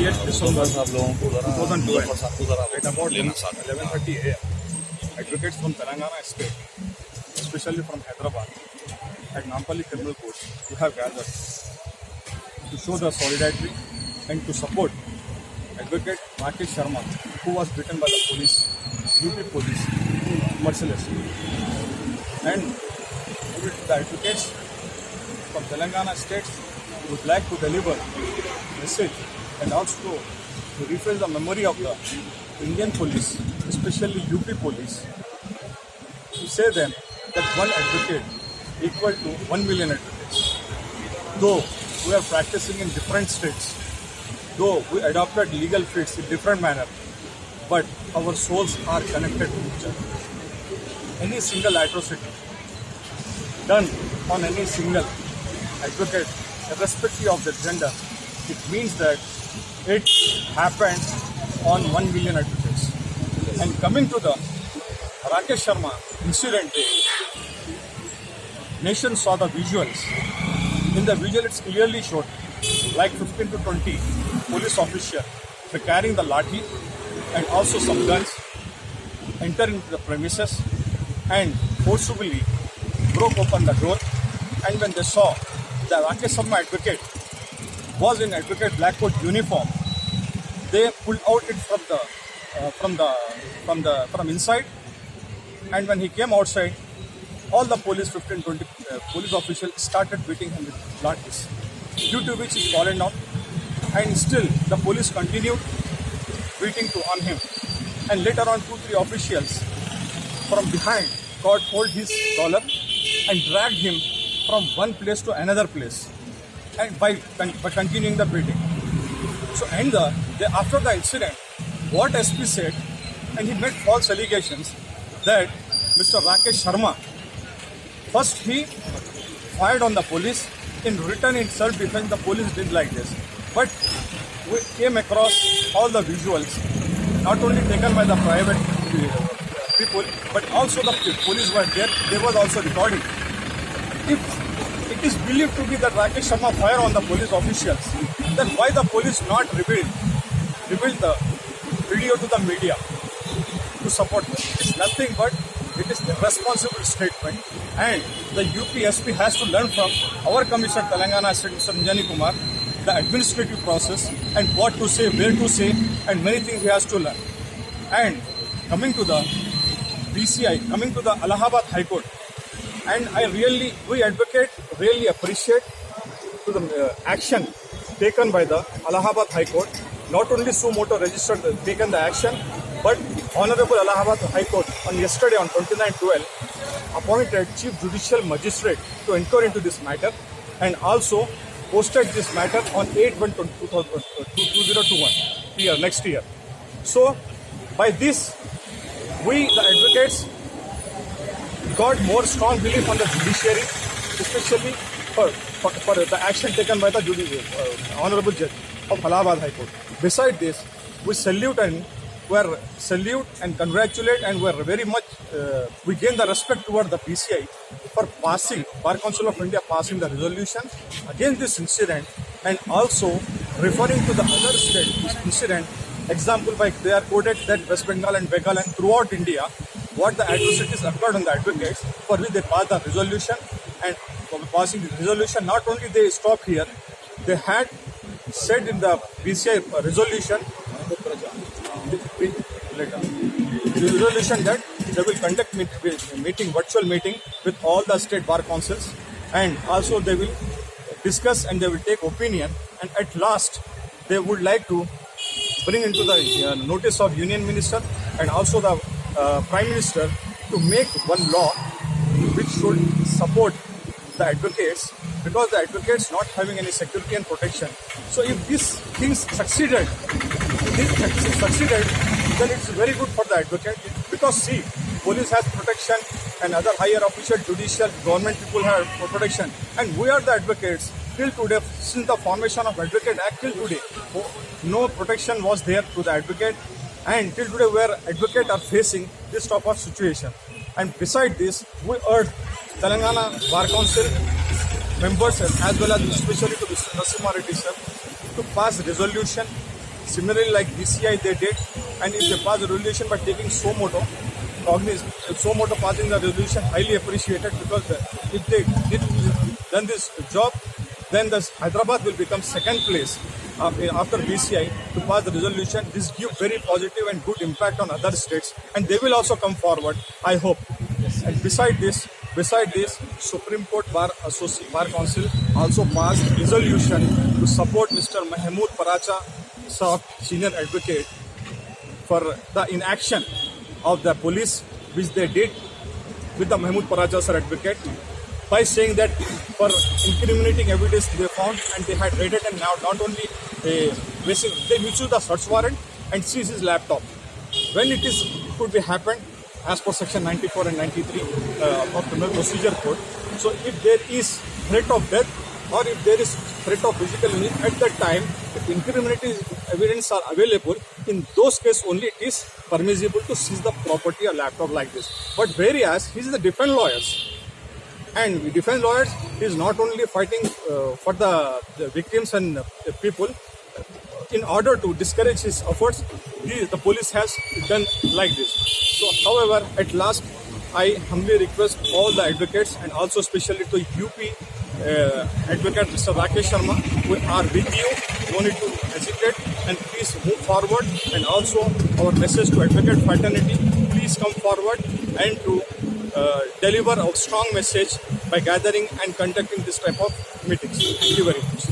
30th December साहब लोगों को 2012 at about 11:30 a.m. Advocates from Telangana state, especially from Hyderabad, at Nampally Criminal Court, who have gathered to show the solidarity and to support Advocate Rakesh Sharma, who was beaten by the police, UP police, mercilessly. And the advocates from Telangana states would like to deliver a message and also to refresh the memory of the Indian police, especially UP police, to say them that one advocate equal to 1 million advocates. Though we are practicing in different states, though we adopted legal fields in different manner, but our souls are connected to each other. Any single atrocity done on any single advocate, irrespective of the gender, it means that it happened on 1 million advocates. And coming to the Rakesh Sharma incident day, nation saw the visuals. In the visual, it's clearly showed like 15 to 20 police officers carrying the lathi and also some guns enter into the premises and forcibly broke open the door. And when they saw the Rakesh Sharma advocate was in advocate black coat uniform, they pulled out it from inside. And when he came outside, all the police 15-20 police officials started beating him with lathis, due to which he fallen down. And still the police continued beating on him. And later on 2-3 officials from behind got hold his collar and dragged him from one place to another place, and by continuing the beating. So after the incident, what SP said, and he made false allegations that Mr. Rakesh Sharma, first he fired on the police, in return in self-defense the police did like this. But we came across all the visuals, not only taken by the private people, but also the police were there, they was also recording. If it is believed to be that Rakesh Sharma fired on the police officials, then why the police not revealed the video to the media to support them? It's nothing but it is a responsible statement, and the UPSP has to learn from our Commissioner Telangana State, Mr. Anjani Kumar, the administrative process and what to say, where to say, and many things he has to learn. And coming to the PCI, coming to the Allahabad High Court, and we advocate really appreciate to the action taken by the Allahabad High Court. Not only suo motu registered taken the action, but Honorable Allahabad High Court on yesterday on 29/12 appointed Chief Judicial Magistrate to inquire into this matter, and also posted this matter on 8/1/2021 next year. So by this, we the advocates got more strong belief on the judiciary, especially for the action taken by the Honorable Judge of Allahabad High Court. Besides this, we salute and congratulate, and we are very much we gain the respect toward the PCI for passing, Bar Council of India passing the resolution against this incident, and also referring to the other state incident. Example, like they are quoted that West Bengal and Bengal and throughout India, what the atrocities occurred on the advocates, for which they passed the resolution. And for passing the resolution, not only they stopped here, they had said in the PCI resolution that they will conduct virtual meeting with all the state bar councils, and also they will discuss and they will take opinion, and at last they would like to bring into the notice of Union Minister and also the Prime Minister to make one law which should support the advocates, because the advocates not having any security and protection. So if these things succeeded, then it's very good for the advocate, because see, police has protection and other higher official, judicial, government people have protection, and we are the advocates. Till today, since the formation of Advocate Act till today, no protection was there to the advocate, and till today where advocates are facing this type of situation. And beside this, we urge Telangana Bar Council members as well as especially to Mr. Narasimha Reddy sir to pass resolution Similarly, like DCI they did, and if they pass a resolution by taking so moto passing the resolution highly appreciated, because if they done this job, then the Hyderabad will become second place after BCI to pass the resolution. This gives very positive and good impact on other states, and they will also come forward, I hope. And beside this, Supreme Court Bar Council also passed resolution to support Mr. Mahmood Paracha, senior advocate, for the inaction of the police, which they did with the Mahmood Paracha sir advocate, by saying that for incriminating evidence they found, and they had raided, and now not only they issued the search warrant and seized his laptop. When it could be happened as per section 94 and 93 of Criminal Procedure Code. So if there is threat of death, or if there is threat of physical injury, at that time, if incriminating evidence are available, in those cases only it is permissible to seize the property or laptop like this. But whereas he is the defense lawyers, and the defense lawyers is not only fighting for the victims and the people. In order to discourage his efforts, the police has done like this. So, however, at last, I humbly request all the advocates, and also especially to UP advocate Mr. Rakesh Sharma, who are with you. No need to hesitate, and please move forward. And also our message to advocate fraternity: please come forward and to deliver a strong message by gathering and conducting this type of meetings. Thank you very much.